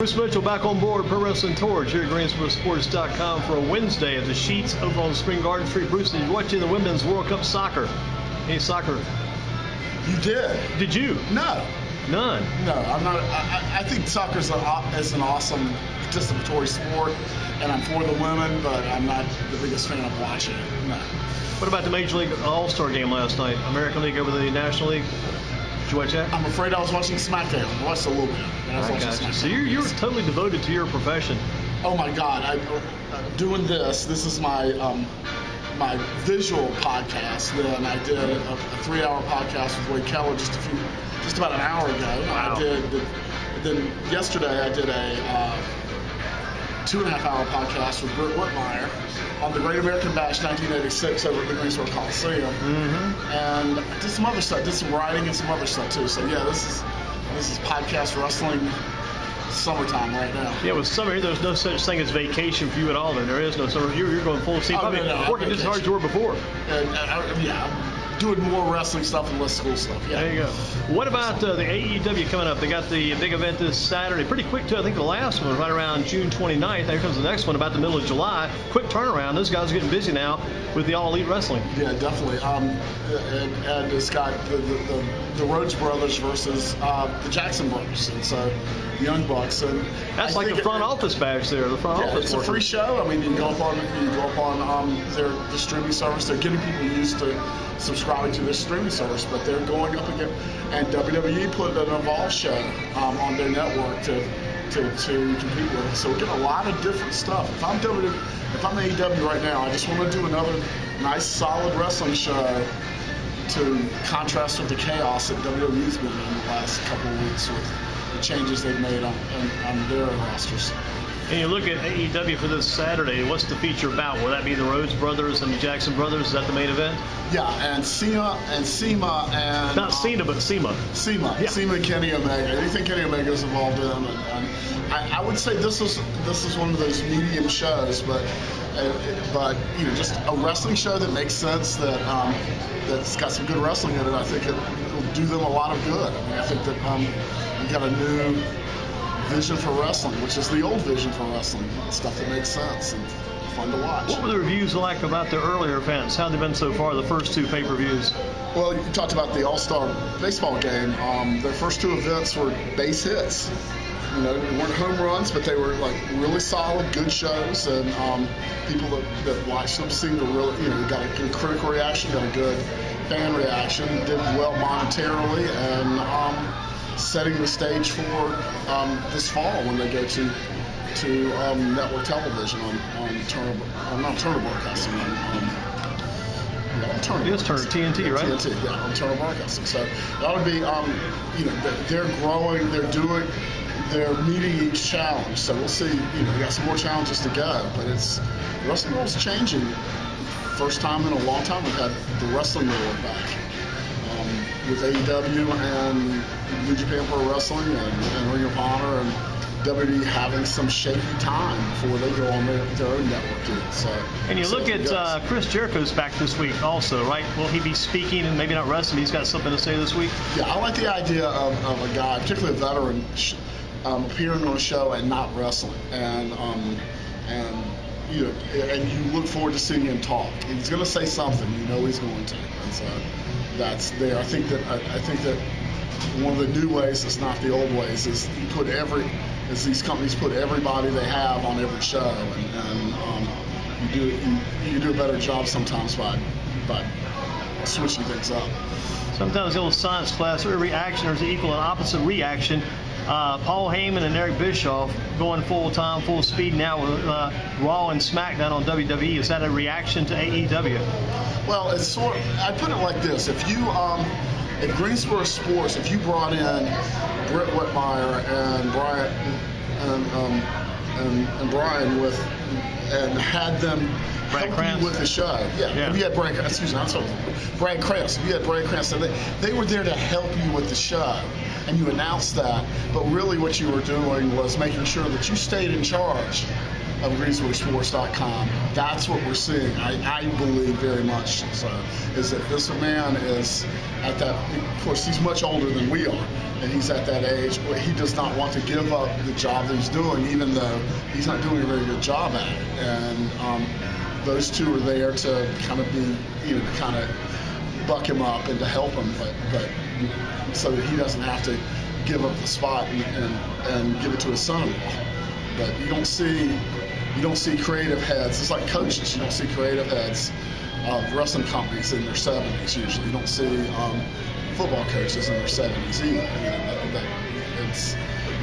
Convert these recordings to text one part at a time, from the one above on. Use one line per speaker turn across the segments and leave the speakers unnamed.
Bruce Mitchell back on board Pro Wrestling Torch here at GreensboroSports.com for a Wednesday at the Sheetz over on Spring Garden Street. Bruce, you're watching the Women's World Cup soccer. Any soccer?
You did.
Did you?
No.
None?
No, I'm not. I think soccer is an awesome participatory sport, and I'm for the women, but I'm not the biggest fan of watching it. No.
What about the Major League All-Star game last night? American League over the National League? Did you watch that?
I'm afraid I was watching SmackDown. I watched a little bit.
So you're totally devoted to your profession.
Oh my God! I'm doing this. This is my my visual podcast. Then I did a 3-hour podcast with Wade Keller just about an hour ago.
Wow.
Then yesterday I did a 2.5-hour podcast with Britt Whitmire on the Great American Bash 1986 over at the Greensboro Coliseum. Mm-hmm. And I did some other stuff, did some writing and some other stuff too. So yeah, this is podcast wrestling summertime right now.
Yeah, with summer here, there's no such thing as vacation for you at all. Then there is no summer. You're going full steam. Working just as hard as you were before.
Yeah. Doing more wrestling stuff and less school stuff. Yeah.
There you go. What about the AEW coming up? They got the big event this Saturday. Pretty quick, too. I think the last one was right around June 29th. Here comes the next one about the middle of July. Quick turnaround. Those guys are getting busy now with the All Elite Wrestling.
Yeah, definitely. And it's got the Rhodes brothers versus the Jackson brothers. And so the Young Bucks. And
that's like the front office badge there. The front office.
It's a free show. I mean, you can go up on their streaming service. They're getting people used to subscribing to this streaming service, but they're going up again. And WWE put an Evolve show on their network to compete with it. So we're getting a lot of different stuff. If I'm AEW right now, I just want to do another nice, solid wrestling show to contrast with the chaos that WWE's been in the last couple of weeks with the changes they've made on their rosters.
And you look at AEW for this Saturday, what's the feature about? Will that be the Rhodes brothers and the Jackson brothers? Is that the main event?
Yeah, and Cena and...
Not Cena, but Sema.
Sema and Kenny Omega. Anything Kenny Omega is involved in. And I would say this is one of those medium shows, but just a wrestling show that makes sense, that's got some good wrestling in it. I think it will do them a lot of good. I mean, I think that you got a new vision for wrestling, which is the old vision for wrestling, stuff that makes sense and fun to watch.
What were the reviews like about the earlier events? How have they been so far, the first two pay-per-views?
Well, you talked about the All-Star baseball game. Their first two events were base hits. You know, they weren't home runs, but they were like really solid, good shows, and people that watched them seemed to really, got a good critical reaction, got a good fan reaction, did well monetarily, and setting the stage for this fall when they go to network television on Turner Broadcasting.
Turner. Yes, Turner, TNT, right?
TNT, yeah, on Turner Broadcasting. So that would be, they're growing, they're meeting each challenge. So we'll see, we got some more challenges to go, but the wrestling world's changing. First time in a long time we've had the wrestling world back. With AEW and New Japan Pro Wrestling and Ring of Honor and WWE having some shaky time before they go on their own network too.
And you look at Chris Jericho's back this week also, right? Will he be speaking and maybe not wrestling? He's got something to say this week?
Yeah, I like the idea of a guy, particularly a veteran, appearing on a show and not wrestling. And you look forward to seeing him talk. He's going to say something. He's going to. And so that's there. I think that one of the new ways, it's not the old ways, is these companies put everybody they have on every show, and you do a better job sometimes by switching things up.
Sometimes the old science class, every action is equal and opposite reaction. Paul Heyman and Eric Bischoff going full time, full speed now with Raw and SmackDown on WWE. Is that a reaction to AEW?
Well, it's I put it like this: if GreensboroSports, if you brought in Britt Whitmire and Brian and had them help you with the show. Yeah. If you had Brian Krantz, if you had Brian Krantz, they were there to help you with the show, and you announced that. But really what you were doing was making sure that you stayed in charge of GreensboroSports.com. That's what we're seeing. I believe very much so, is that this man is at that, of course, he's much older than we are, and he's at that age where he does not want to give up the job that he's doing, even though he's not doing a very good job at it. And those two are there to kind of be, kind of buck him up and to help him, but so that he doesn't have to give up the spot and give it to his son-in-law. But you don't see creative heads. It's like coaches. You don't see creative heads of wrestling companies in their 70s usually. You don't see football coaches in their 70s either.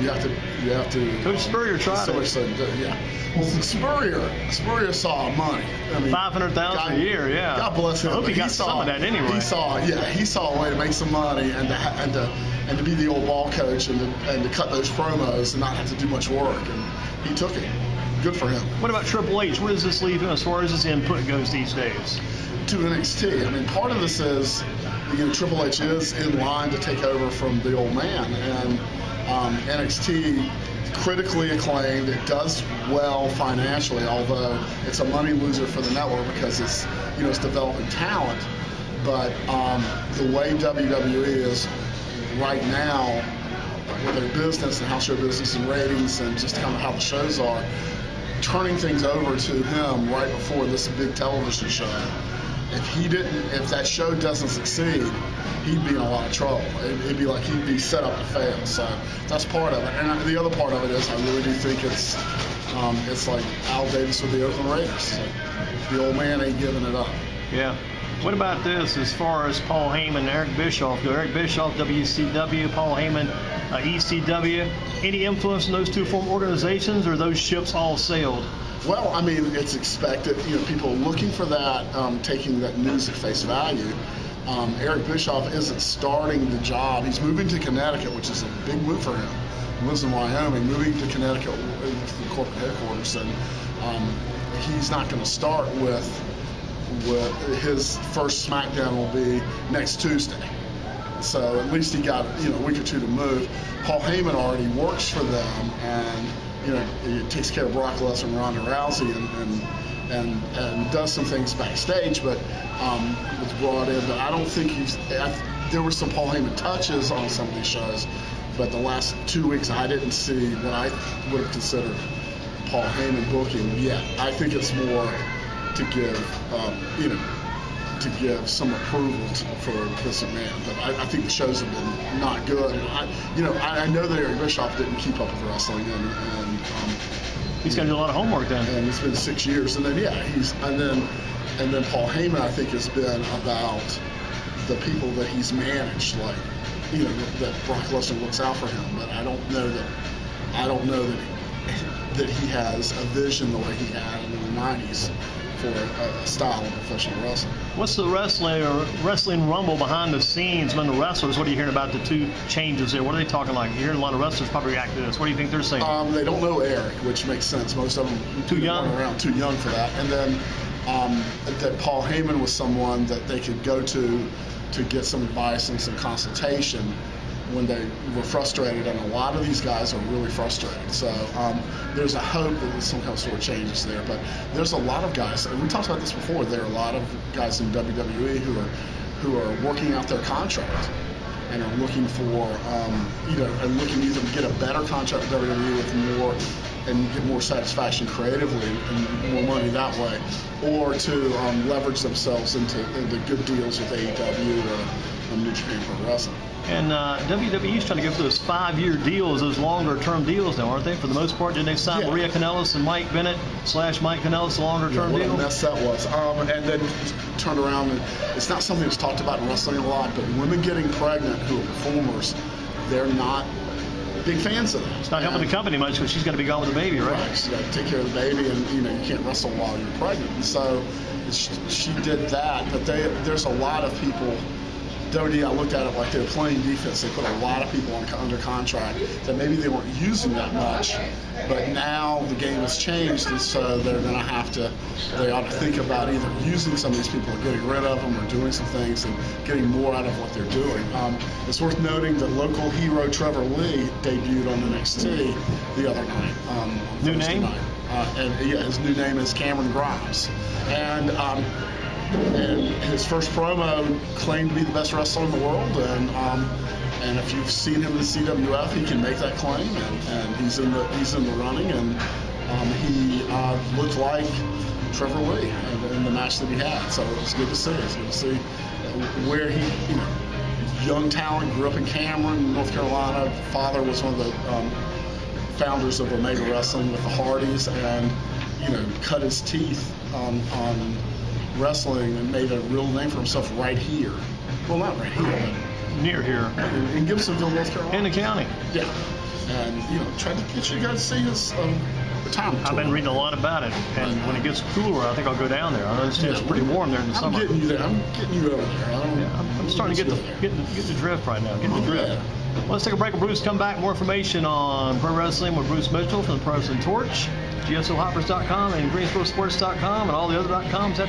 You have to.
Coach Spurrier tried it.
Yeah. Well, Spurrier saw money. I mean,
$500,000 a year. Yeah.
God bless him.
I hope he got some of that anyway.
He saw a way to make some money and to be the old ball coach and to cut those promos and not have to do much work. And he took it. Good for him.
What about Triple H? Where does this leave him as far as his input goes these days?
To NXT. I mean, part of this is, Triple H is in line to take over from the old man, and NXT, critically acclaimed. It does well financially, although it's a money loser for the network because it's developing talent. But the way WWE is right now, with their business and house show business and ratings and just kind of how the shows are, turning things over to him right before this big television show. If that show doesn't succeed, he'd be in a lot of trouble. It'd be like he'd be set up to fail. So that's part of it. And the other part of it is I really do think it's like Al Davis with the Oakland Raiders. The old man ain't giving it up.
Yeah. What about this as far as Paul Heyman and Eric Bischoff go? Eric Bischoff, WCW, Paul Heyman, ECW. Any influence in those two former organizations, or are those ships all sailed?
Well, I mean, it's expected. People looking for that, taking that news at face value. Eric Bischoff isn't starting the job. He's moving to Connecticut, which is a big move for him. He lives in Wyoming, moving to Connecticut to the corporate headquarters, and he's not going to start with his first SmackDown will be next Tuesday. So at least he got a week or two to move. Paul Heyman already works for them, and he takes care of Brock Lesnar and Ronda Rousey and does some things backstage, but was brought in. But I don't think there were some Paul Heyman touches on some of these shows, but the last 2 weeks I didn't see what I would have considered Paul Heyman booking yet. I think it's more to give some approval for Vince McMahon, but I think the shows have been not good. And I know that Eric Bischoff didn't keep up with wrestling, and
he's got to do a lot of homework then.
And it's been 6 years, and then and then Paul Heyman I think has been about the people that he's managed, like that Brock Lesnar looks out for him, but I don't know that he has a vision the way he had in the 90s. For a style of professional wrestling.
What's the wrestling rumble behind the scenes among the wrestlers? What are you hearing about the two changes there? What are they talking like? You're hearing a lot of wrestlers probably react to this. What do you think they're saying?
They don't know Eric, which makes sense. Most of them
too young
for that. And then that Paul Heyman was someone that they could go to get some advice and some consultation when they were frustrated, and a lot of these guys are really frustrated. So there's a hope that some kind of sort of changes there. But there's a lot of guys, and we talked about this before, there are a lot of guys in WWE who are working out their contract and are looking for, looking either to get a better contract with WWE with more and get more satisfaction creatively and more money that way, or to leverage themselves into good deals with AEW or New Japan Pro Wrestling.
And WWE's trying to go for those 5-year deals, those longer-term deals now, aren't they? For the most part, didn't they sign Maria Kanellis and Mike Bennett / Mike Kanellis, a longer-term deal?
What a mess that was. And then turned around, and it's not something that's talked about in wrestling a lot, but women getting pregnant who are performers, they're not big fans of that.
It's not helping the company much because she's got to be gone with the baby, right?
Right. She's got to take care of the baby, and you can't wrestle while you're pregnant. And so she did that, but there's a lot of people. WWE, I looked at it like they were playing defense. They put a lot of people under contract that maybe they weren't using that much, but now the game has changed, and so they're going to have to. They ought to think about either using some of these people or getting rid of them, or doing some things and getting more out of what they're doing. It's worth noting that local hero Trevor Lee debuted on NXT the other night.
New name?
and yeah, his new name is Cameron Grimes. And his first promo claimed to be the best wrestler in the world, and if you've seen him in the CWF, he can make that claim, and he's in the running, and he looked like Trevor Lee in the match that he had. So it was good to see. It's good to see where he, young talent, grew up in Cameron, North Carolina. Father was one of the founders of Omega Wrestling with the Hardys, and cut his teeth on wrestling and made a real name for himself right here. Well, not right here, but
near here
in Gibsonville, North Carolina.
in the county.
Yeah, and tried to get you guys to see his retirement tour.
I've been reading a lot about it, and when it gets cooler, I think I'll go down there. I understand it's pretty warm there in the summer.
I'm getting you there. I'm getting you over there.
I'm starting to get the drift right now. Getting the drift.
Yeah.
Well, let's take a break with Bruce. Come back. More information on pro wrestling with Bruce Mitchell from the Pro Wrestling Torch, GSOHoppers.com and GreensboroSports.com and all the other .coms.